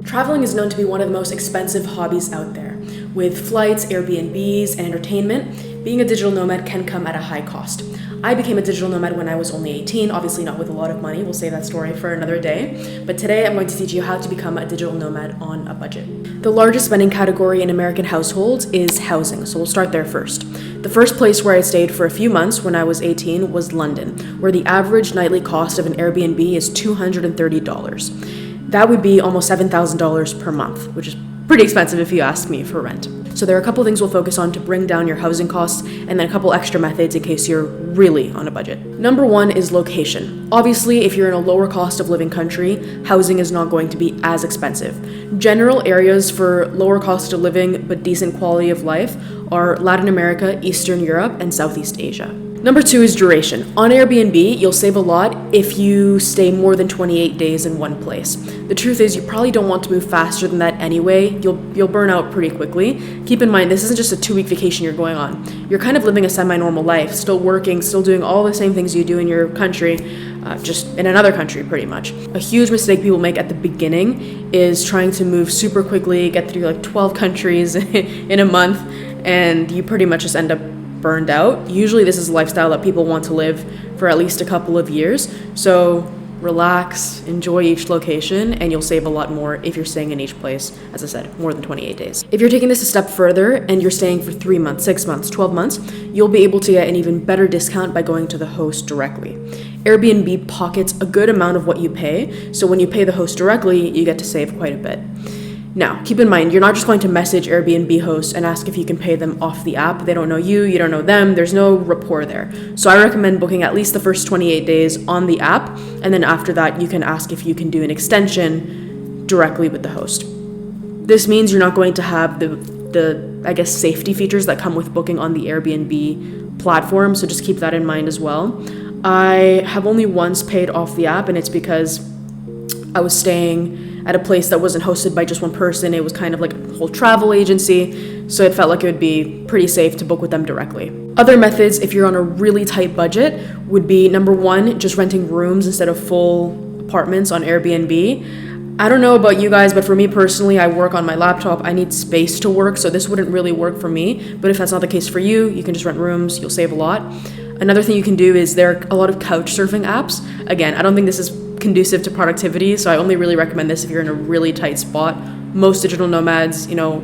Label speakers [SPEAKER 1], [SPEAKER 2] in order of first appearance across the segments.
[SPEAKER 1] Traveling is known to be one of the most expensive hobbies out there. With flights, Airbnbs, and entertainment, being a digital nomad can come at a high cost. I became a digital nomad when I was only 18, obviously not with a lot of money. We'll save that story for another day. But today I'm going to teach you how to become a digital nomad on a budget. The largest spending category in American households is housing, so we'll start there first. The first place where I stayed for a few months when I was 18 was London, where the average nightly cost of an Airbnb is $230. That would be almost $7,000 per month, which is pretty expensive if you ask me for rent. So there are a couple things we'll focus on to bring down your housing costs, and then a couple extra methods in case you're really on a budget. Number one is location. Obviously, if you're in a lower cost of living country, housing is not going to be as expensive. General areas for lower cost of living but decent quality of life are Latin America, Eastern Europe, and Southeast Asia. Number two is duration. On Airbnb, you'll save a lot if you stay more than 28 days in one place. The truth is, you probably don't want to move faster than that anyway. You'll burn out pretty quickly. Keep in mind, this isn't just a 2-week vacation you're going on. You're kind of living a semi-normal life, still working, still doing all the same things you do in your country, just in another country pretty much. A huge mistake people make at the beginning is trying to move super quickly, get through like 12 countries in a month, and you pretty much just end up burned out. Usually this is a lifestyle that people want to live for at least a couple of years. So relax, enjoy each location, and you'll save a lot more if you're staying in each place, as I said, more than 28 days. If you're taking this a step further and you're staying for 3 months, 6 months, 12 months, you'll be able to get an even better discount by going to the host directly. Airbnb pockets a good amount of what you pay, so when you pay the host directly, you get to save quite a bit. Now, keep in mind, you're not just going to message Airbnb hosts and ask if you can pay them off the app. They don't know you, you don't know them, there's no rapport there. So I recommend booking at least the first 28 days on the app, and then after that, you can ask if you can do an extension directly with the host. This means you're not going to have the safety features that come with booking on the Airbnb platform, so just keep that in mind as well. I have only once paid off the app, and it's because I was staying at a place that wasn't hosted by just one person. It was kind of like a whole travel agency, so it felt like it would be pretty safe to book with them directly. Other methods, if you're on a really tight budget, would be number one, just renting rooms instead of full apartments on Airbnb. I don't know about you guys, but for me personally, I work on my laptop. I need space to work, so this wouldn't really work for me. But if that's not the case for you, you can just rent rooms, you'll save a lot. Another thing you can do is there are a lot of couch surfing apps. Again, I don't think this is conducive to productivity, so I only really recommend this if you're in a really tight spot. Most digital nomads, we're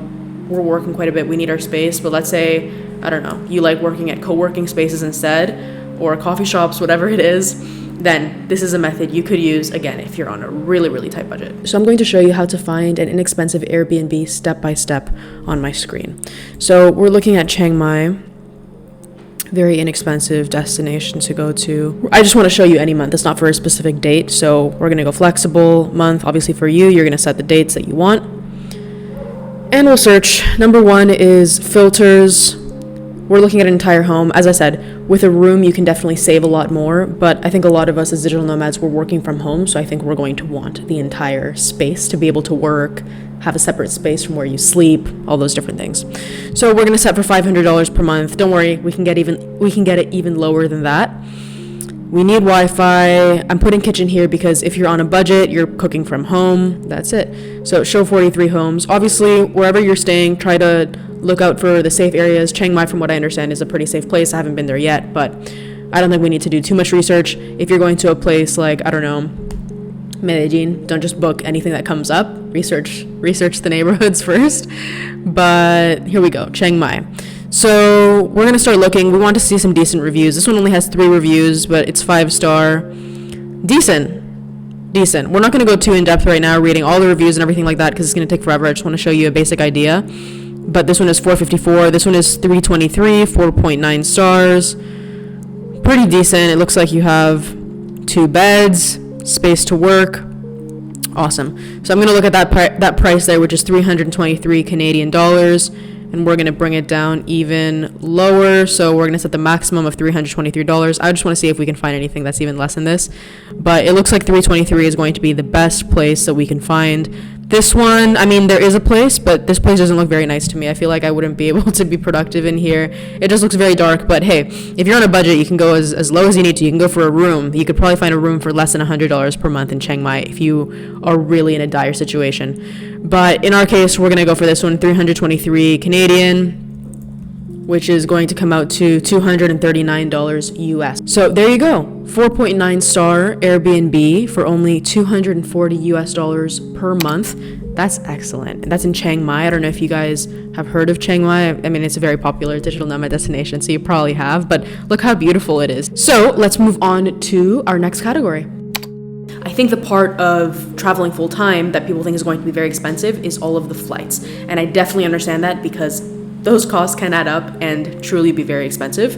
[SPEAKER 1] working quite a bit, we need our space, but let's say, I don't know, you like working at co-working spaces instead, or coffee shops, whatever it is, then this is a method you could use, again, if you're on a really, really tight budget. So I'm going to show you how to find an inexpensive Airbnb step by step on my screen. So we're looking at Chiang Mai. Very inexpensive destination to go to. I just want to show you any month. It's not for a specific date, so we're going to go flexible month. Obviously for you, you're going to set the dates that you want. And we'll search. Number one is filters. We're looking at an entire home. As I said, with a room, you can definitely save a lot more, but I think a lot of us as digital nomads, we're working from home, so I think we're going to want the entire space to be able to work, have a separate space from where you sleep, all those different things. So we're going to set for $500 per month. Don't worry, we can get it even lower than that. We need Wi-Fi. I'm putting kitchen here because if you're on a budget, you're cooking from home. That's it. So show 43 homes. Obviously, wherever you're staying, try to look out for the safe areas. Chiang Mai, from what I understand, is a pretty safe place. I haven't been there yet, but I don't think we need to do too much research. If you're going to a place like, I don't know, Medellin, don't just book anything that comes up. Research the neighborhoods first. But here we go, Chiang Mai. So we're gonna start looking. We want to see some decent reviews. This one only has 3 reviews, but it's 5-star. Decent. We're not gonna go too in depth right now, reading all the reviews and everything like that, because it's gonna take forever. I just want to show you a basic idea. But this one is 454. This one is 323, 4.9 stars. Pretty decent. It looks like you have 2 beds, space to work. Awesome. So I'm going to look at that price there, which is 323 Canadian dollars. and we're going to bring it down even lower. So we're going to set the maximum of $323. I just want to see if we can find anything that's even less than this, but it looks like 323 is going to be the best place that we can find. This one, I mean, there is a place, but this place doesn't look very nice to me. I feel like I wouldn't be able to be productive in here. It just looks very dark, but hey, if you're on a budget, you can go as low as you need to. You can go for a room. You could probably find a room for less than $100 per month in Chiang Mai if you are really in a dire situation. But in our case, we're going to go for this one, 323 Canadian, which is going to come out to $239 US. So there you go, 4.9 star Airbnb for only $240 US per month. That's excellent. And that's in Chiang Mai. I don't know if you guys have heard of Chiang Mai. I mean, it's a very popular digital nomad destination, so you probably have, but look how beautiful it is. So let's move on to our next category. I think the part of traveling full time that people think is going to be very expensive is all of the flights. And I definitely understand that because those costs can add up and truly be very expensive.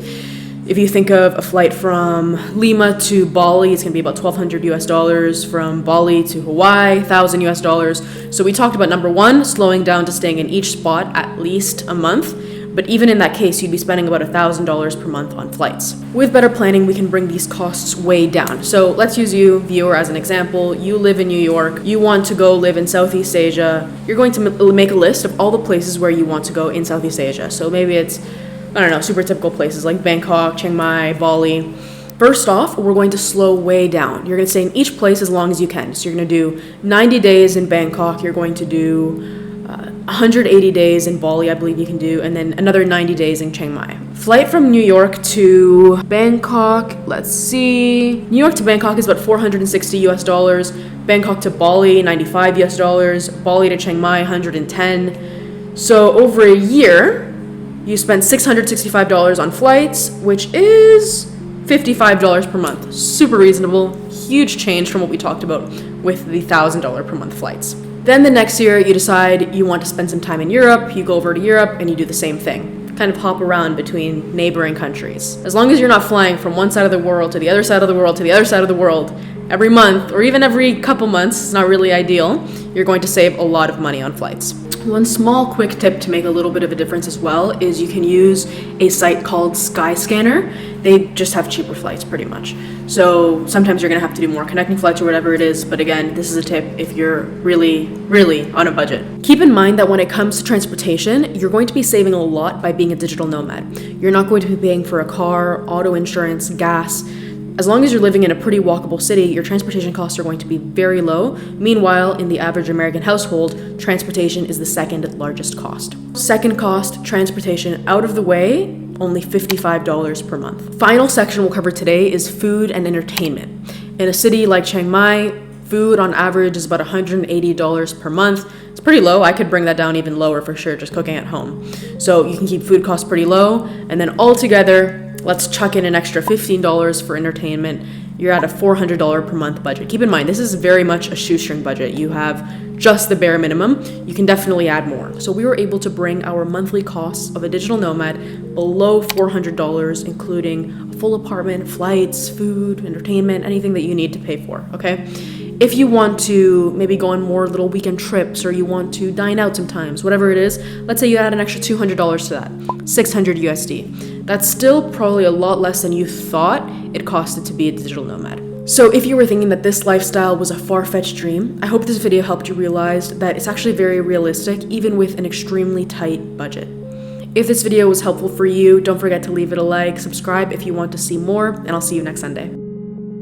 [SPEAKER 1] If you think of a flight from Lima to Bali, it's going to be about $1,200 US. From Bali to Hawaii, $1,000 US. So we talked about number one, slowing down to staying in each spot at least a month. But even in that case, you'd be spending about $1,000 per month on flights. With better planning, we can bring these costs way down. So let's use you, viewer, as an example. You live in New York. You want to go live in Southeast Asia. You're going to make a list of all the places where you want to go in Southeast Asia. So maybe it's, I don't know, super typical places like Bangkok, Chiang Mai, Bali. First off, we're going to slow way down. You're going to stay in each place as long as you can. So you're going to do 90 days in Bangkok. You're going to do 180 days in Bali, I believe you can do, and then another 90 days in Chiang Mai. Flight from New York to Bangkok, let's see. New York to Bangkok is about $460 US. Bangkok to Bali, $95 US. Bali to Chiang Mai, $110. So over a year, you spend $665 on flights, which is $55 per month. Super reasonable, huge change from what we talked about with the $1,000 per month flights. Then the next year, you decide you want to spend some time in Europe, you go over to Europe, and you do the same thing. Kind of hop around between neighboring countries. As long as you're not flying from one side of the world to the other side of the world to the other side of the world every month, or even every couple months, it's not really ideal, you're going to save a lot of money on flights. One small quick tip to make a little bit of a difference as well is you can use a site called Skyscanner. They just have cheaper flights pretty much. So sometimes you're going to have to do more connecting flights or whatever it is. But again, this is a tip if you're really, really on a budget. Keep in mind that when it comes to transportation, you're going to be saving a lot by being a digital nomad. You're not going to be paying for a car, auto insurance, gas. As long as you're living in a pretty walkable city, your transportation costs are going to be very low. Meanwhile, in the average American household, transportation is the second largest cost. Second cost, transportation out of the way, only $55 per month. Final section we'll cover today is food and entertainment. In a city like Chiang Mai, food on average is about $180 per month. It's pretty low. I could bring that down even lower for sure, just cooking at home. So you can keep food costs pretty low, and then altogether, let's chuck in an extra $15 for entertainment. You're at a $400 per month budget. Keep in mind, this is very much a shoestring budget. You have just the bare minimum. You can definitely add more. So we were able to bring our monthly costs of a digital nomad below $400, including a full apartment, flights, food, entertainment, anything that you need to pay for, okay? If you want to maybe go on more little weekend trips or you want to dine out sometimes, whatever it is, let's say you add an extra $200 to that, 600 USD. That's still probably a lot less than you thought it costed to be a digital nomad. So if you were thinking that this lifestyle was a far-fetched dream, I hope this video helped you realize that it's actually very realistic, even with an extremely tight budget. If this video was helpful for you, don't forget to leave it a like, subscribe if you want to see more, and I'll see you next Sunday.